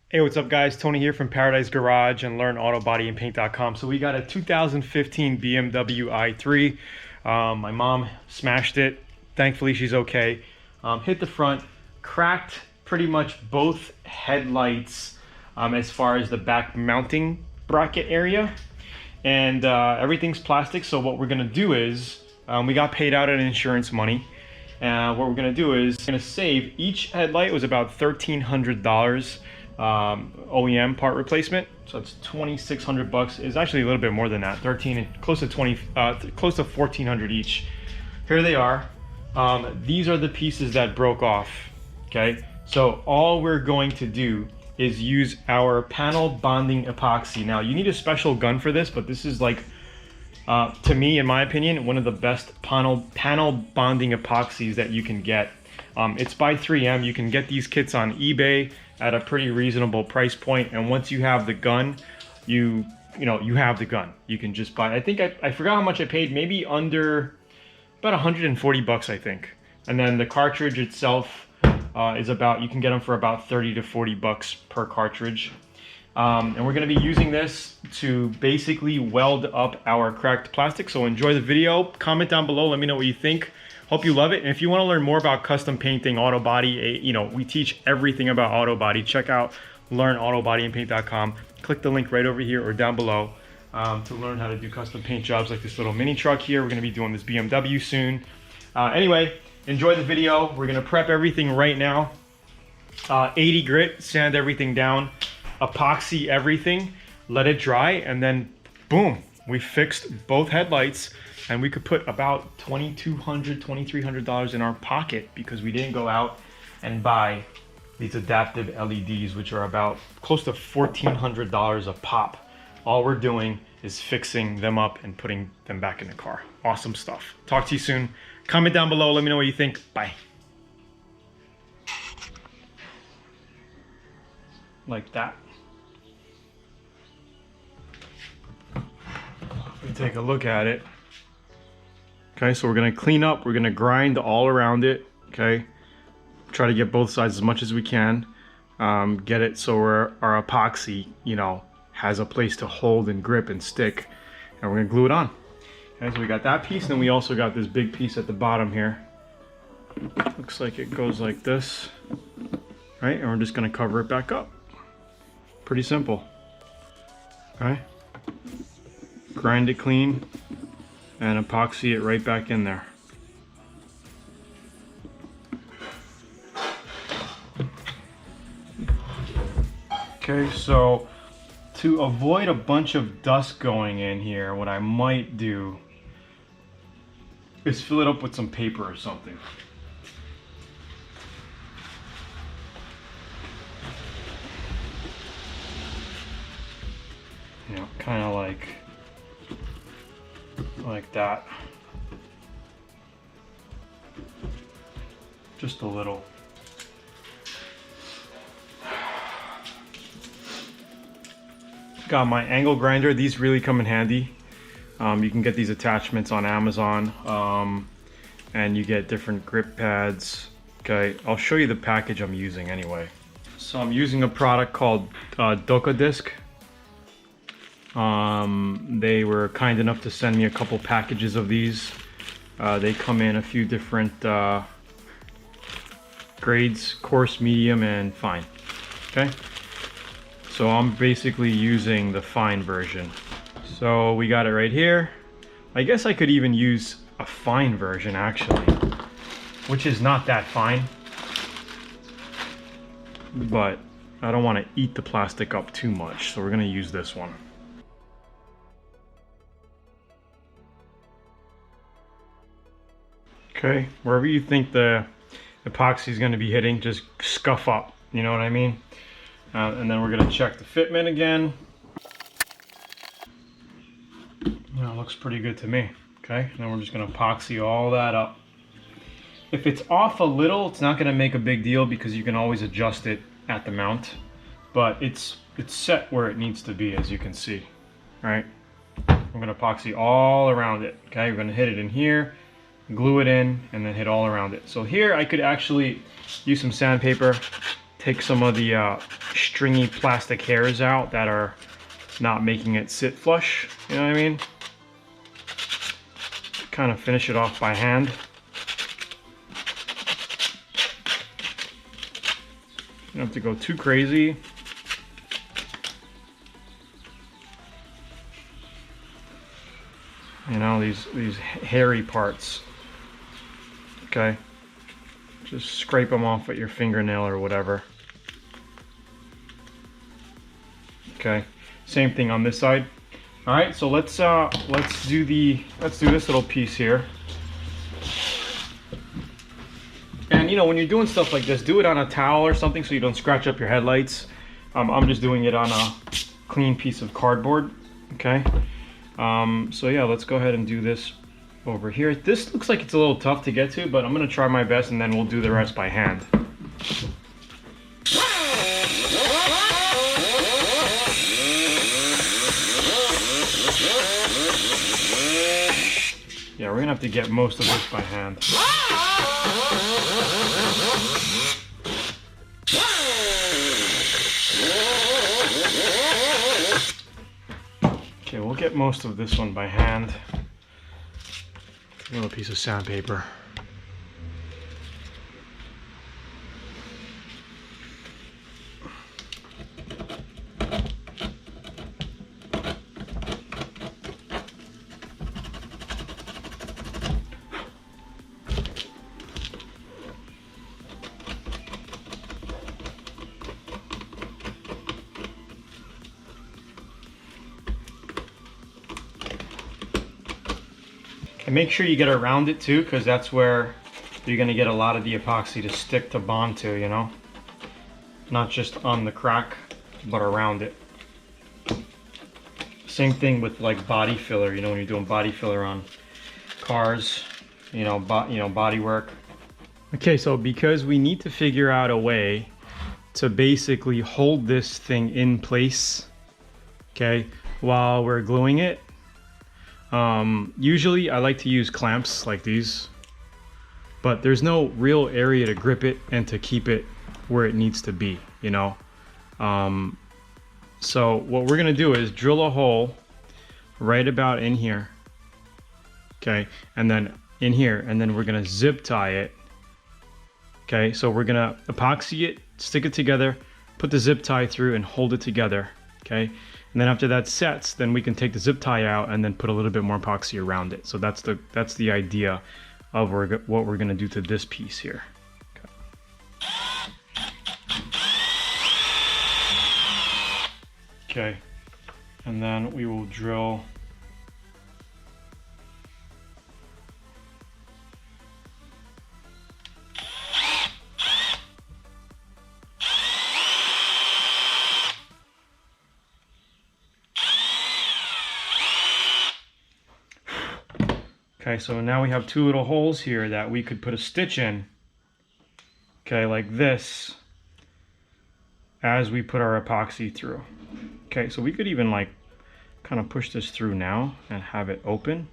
Hey, what's up guys? Tony here from Paradise Garage and LearnAutoBodyAndPaint.com. So we got a 2015 BMW i3. My mom smashed it. Thankfully she's okay. Hit the front, cracked pretty much both headlights as far as the back mounting bracket area. And everything's plastic, so what we're gonna do is, we got paid out an insurance money. What we're gonna do is, we're gonna save, each headlight was about $1,300. OEM part replacement, so it's 2,600 bucks. It's actually a little bit more than that, 13, close to 20, close to 1,400 each. Here they are. These are the pieces that broke off. Okay, so all we're going to do is use our panel bonding epoxy. Now you need a special gun for this, but this is like, to me, in my opinion, one of the best panel bonding epoxies that you can get. It's by 3M. You can get these kits on eBay at a pretty reasonable price point, and once you have the gun, you have the gun. You can just buy. I think I forgot how much I paid. Maybe under about 140 bucks, I think. And then the cartridge itself is about, you can get them for about 30 to 40 bucks per cartridge. And we're going to be using this to basically weld up our cracked plastic. So enjoy the video. Comment down below. Let me know what you think. Hope you love it. And if you want to learn more about custom painting, auto body, we teach everything about auto body. Check out LearnAutoBodyAndPaint.com. Click the link right over here or down below to learn how to do custom paint jobs like this little mini truck here. We're going to be doing this BMW soon. Anyway, enjoy the video. We're going to prep everything right now. 80 grit, sand everything down, epoxy everything, let it dry, and then boom, we fixed both headlights. And we could put about $2,200, $2,300 in our pocket because we didn't go out and buy these adaptive LEDs, which are about close to $1,400 a pop. All we're doing is fixing them up and putting them back in the car. Awesome stuff. Talk to you soon. Comment down below. Let me know what you think. Bye. Like that. If we take a look at it. Okay, so we're gonna clean up, we're gonna grind all around it, okay? Try to get both sides as much as we can. Get it so our epoxy, has a place to hold and grip and stick. And we're gonna glue it on. Okay, so we got that piece, and then we also got this big piece at the bottom here. Looks like it goes like this, right? And we're just gonna cover it back up. Pretty simple, okay? Grind it clean and epoxy it right back in there. Okay, so to avoid a bunch of dust going in here, what I might do is fill it up with some paper or something. Kind of like that. Just a little. Got my angle grinder. These really come in handy. You can get these attachments on Amazon, and you get different grip pads. Okay, I'll show you the package I'm using anyway. So I'm using a product called Doka Disc. They were kind enough to send me a couple packages of these. They come in a few different grades: coarse, medium, and fine. Okay, so I'm basically using the fine version. So we got it right here. I guess I could even use a fine version actually, which is not that fine, but I don't want to eat the plastic up too much, so we're going to use this one. Okay, wherever you think the epoxy is going to be hitting, just scuff up, you know what I mean? And then we're going to check the fitment again. It looks pretty good to me. Okay, and then we're just going to epoxy all that up. If it's off a little, it's not going to make a big deal because you can always adjust it at the mount. But it's set where it needs to be, as you can see. All right, we're going to epoxy all around it. Okay, we're going to hit it in here, glue it in, and then hit all around it. So here I could actually use some sandpaper, take some of the stringy plastic hairs out that are not making it sit flush, you know what I mean? Kind of finish it off by hand. You don't have to go too crazy. You know, these hairy parts. Okay, just scrape them off with your fingernail or whatever. Okay, same thing on this side. All right, so let's do this little piece here. And you know, when you're doing stuff like this, do it on a towel or something so you don't scratch up your headlights. I'm just doing it on a clean piece of cardboard. Okay. So yeah, let's go ahead and do this over here. This looks like it's a little tough to get to, but I'm gonna try my best, and then we'll do the rest by hand. Yeah, we're gonna have to get most of this by hand. Okay, we'll get most of this one by hand. A little piece of sandpaper. And make sure you get around it too, because that's where you're going to get a lot of the epoxy to stick to bond to, you know? Not just on the crack, but around it. Same thing with like body filler, you know, when you're doing body filler on cars, you know, body work. Okay, so because we need to figure out a way to basically hold this thing in place, okay, while we're gluing it. Usually I like to use clamps like these, but there's no real area to grip it and to keep it where it needs to be, you know. So what we're gonna do is drill a hole right about in here, okay, and then in here, and then we're gonna zip tie it. Okay, so we're gonna epoxy it, stick it together, put the zip tie through and hold it together, okay? And then after that sets, then we can take the zip tie out and then put a little bit more epoxy around it. So that's the idea of what we're gonna do to this piece here. Okay, and then we will drill Okay, so now we have two little holes here that we could put a stitch in, okay, like this, as we put our epoxy through. Okay, so we could even like kind of push this through now and have it open,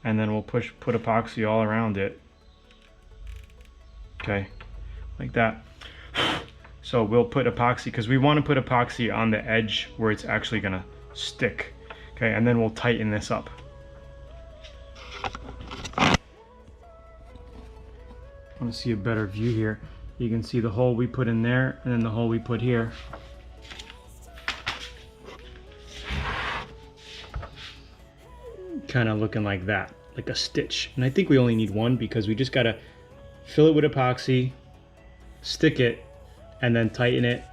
and then we'll put epoxy all around it, okay, like that. So we'll put epoxy, because we want to put epoxy on the edge where it's actually gonna stick, okay, and then we'll tighten this up. I want to see a better view here. You can see the hole we put in there and then the hole we put here. Kind of looking like that, like a stitch. And I think we only need one, because we just got to fill it with epoxy, stick it, and then tighten it,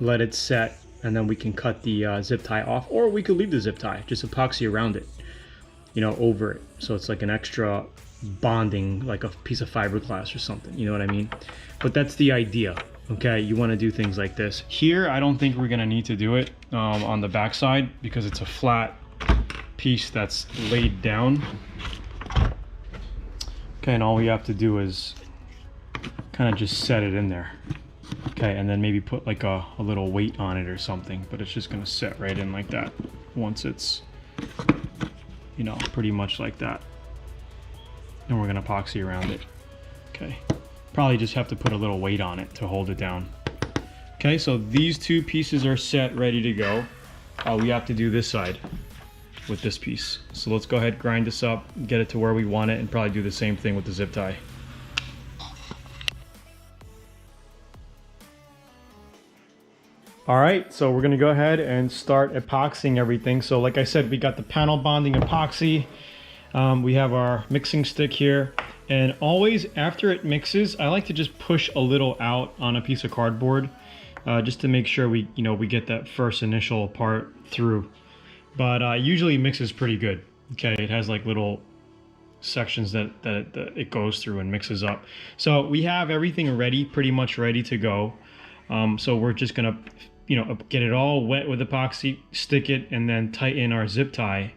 let it set, and then we can cut the zip tie off, or we could leave the zip tie, just epoxy around it, you know, over it. So it's like an extra bonding, like a piece of fiberglass or something, you know what I mean? But that's the idea, okay? You want to do things like this. Here, I don't think we're gonna need to do it on the back side, because it's a flat piece that's laid down. Okay, and all we have to do is kind of just set it in there. Okay, and then maybe put like a little weight on it or something, but it's just gonna set right in like that once it's, you know, pretty much like that. And we're gonna epoxy around it. Okay, probably just have to put a little weight on it to hold it down. Okay, so these two pieces are set, ready to go. We have to do this side with this piece. So let's go ahead, grind this up, get it to where we want it, and probably do the same thing with the zip tie. All right, so we're gonna go ahead and start epoxying everything. So like I said, we got the panel bonding epoxy. We have our mixing stick here. And always after it mixes, I like to just push a little out on a piece of cardboard just to make sure we get that first initial part through. But usually mixes pretty good. Okay, it has like little sections that it goes through and mixes up. So we have everything ready, pretty much ready to go. So we're just gonna, get it all wet with epoxy, stick it, and then tighten our zip tie.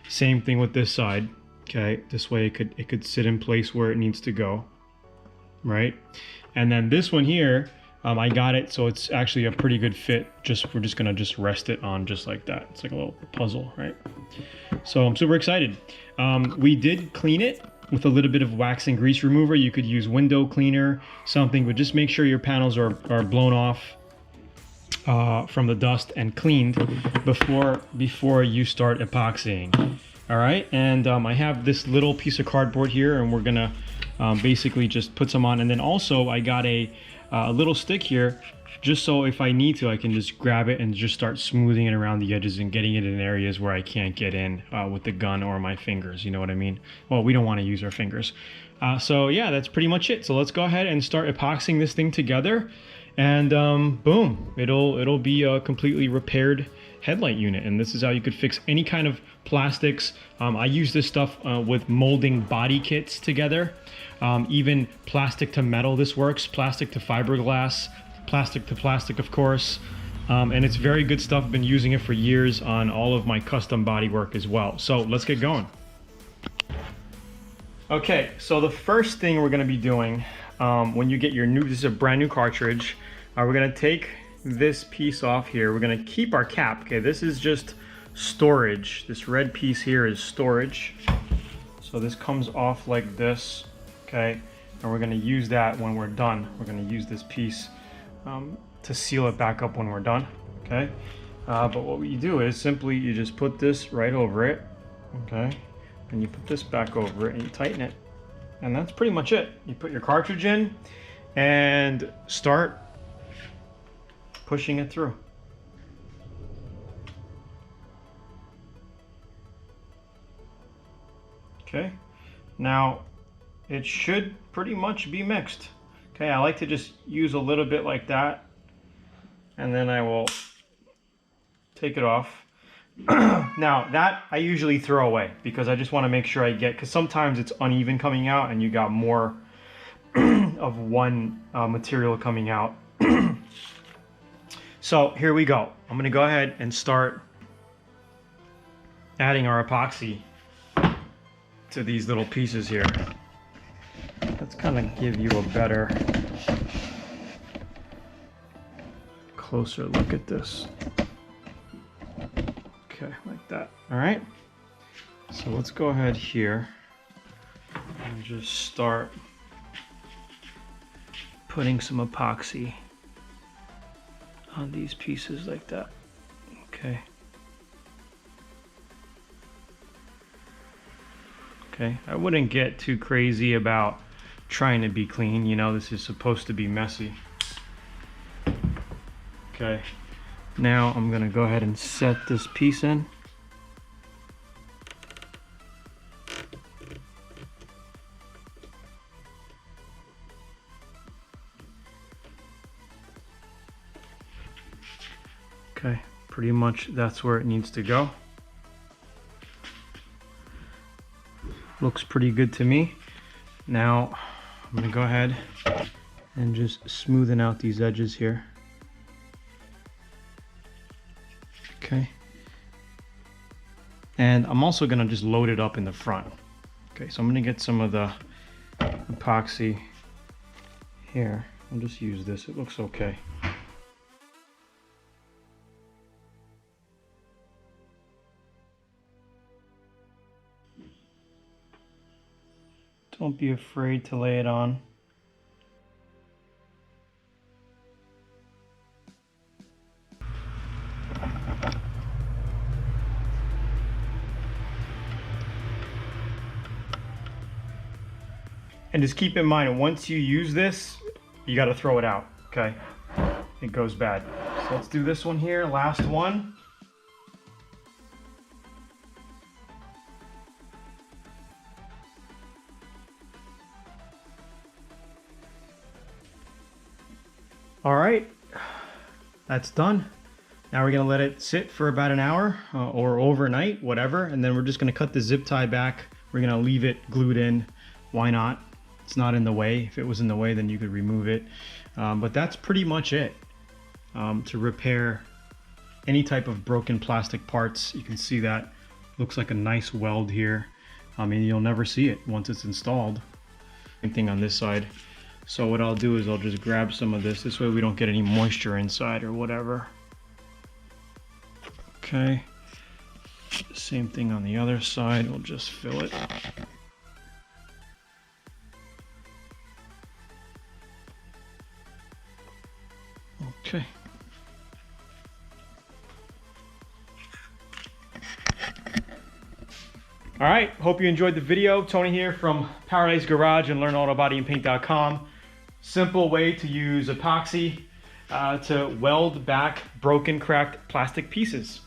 Same thing with this side. Okay, this way it could sit in place where it needs to go, right? And then this one here, I got it so it's actually a pretty good fit. We're just gonna rest it on just like that. It's like a little puzzle, right? So I'm super excited. We did clean it with a little bit of wax and grease remover. You could use window cleaner, something, but just make sure your panels are blown off from the dust and cleaned before you start epoxying. All right, and I have this little piece of cardboard here, and we're gonna basically just put some on. And then also I got a little stick here, just so if I need to, I can just grab it and just start smoothing it around the edges and getting it in areas where I can't get in with the gun or my fingers, you know what I mean? Well, we don't want to use our fingers. So yeah, that's pretty much it. So let's go ahead and start epoxying this thing together, and boom, it'll be a completely repaired headlight unit. And this is how you could fix any kind of plastics. I use this stuff with molding body kits together. Even plastic to metal, this works. Plastic to fiberglass, plastic to plastic, of course. And it's very good stuff. I've been using it for years on all of my custom body work as well. So let's get going. Okay, so the first thing we're gonna be doing when you get your this is a brand new cartridge, we're gonna take this piece off here. We're gonna keep our cap. Okay, this is just storage. This red piece here is storage. So this comes off like this, okay? And we're gonna use that when we're done. We're gonna use this piece to seal it back up when we're done, okay? But what you do is simply you just put this right over it, okay? And you put this back over it and you tighten it. And that's pretty much it. You put your cartridge in and start pushing it through. Okay, now it should pretty much be mixed. Okay, I like to just use a little bit like that, and then I will take it off. Now that I usually throw away because I just want to make sure because sometimes it's uneven coming out and you got more of one material coming out. So here we go. I'm gonna go ahead and start adding our epoxy to these little pieces here. Let's kind of give you a better, closer look at this. Okay, like that. All right. So let's go ahead here and just start putting some epoxy on these pieces like that. Okay. Okay, I wouldn't get too crazy about trying to be clean. This is supposed to be messy. Okay, now I'm gonna go ahead and set this piece in. Okay, pretty much that's where it needs to go. Looks pretty good to me. Now I'm gonna go ahead and just smoothen out these edges here. Okay. And I'm also gonna just load it up in the front. Okay, so I'm gonna get some of the epoxy here. I'll just use this, it looks okay. Don't be afraid to lay it on. And just keep in mind, once you use this, you got to throw it out, okay? It goes bad. So let's do this one here, last one. All right, that's done. Now we're gonna let it sit for about an hour or overnight, whatever, and then we're just gonna cut the zip tie back. We're gonna leave it glued in. Why not? It's not in the way. If it was in the way, then you could remove it. But that's pretty much it to repair any type of broken plastic parts. You can see that looks like a nice weld here. I mean, you'll never see it once it's installed. Same thing on this side. So what I'll do is I'll just grab some of this. This way we don't get any moisture inside or whatever. Okay. Same thing on the other side. We'll just fill it. Okay. All right, hope you enjoyed the video. Tony here from Paradise Garage and LearnAutoBodyAndPaint.com. Simple way to use epoxy to weld back broken, cracked plastic pieces.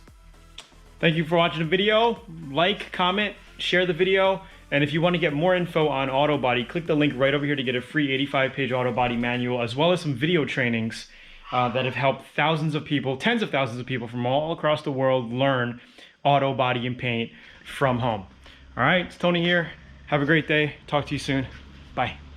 Thank you for watching the video. Like, comment, share the video. And if you want to get more info on auto body, click the link right over here to get a free 85-page auto body manual, as well as some video trainings that have helped thousands of people, tens of thousands of people from all across the world learn auto body and paint from home. All right, it's Tony here. Have a great day. Talk to you soon. Bye.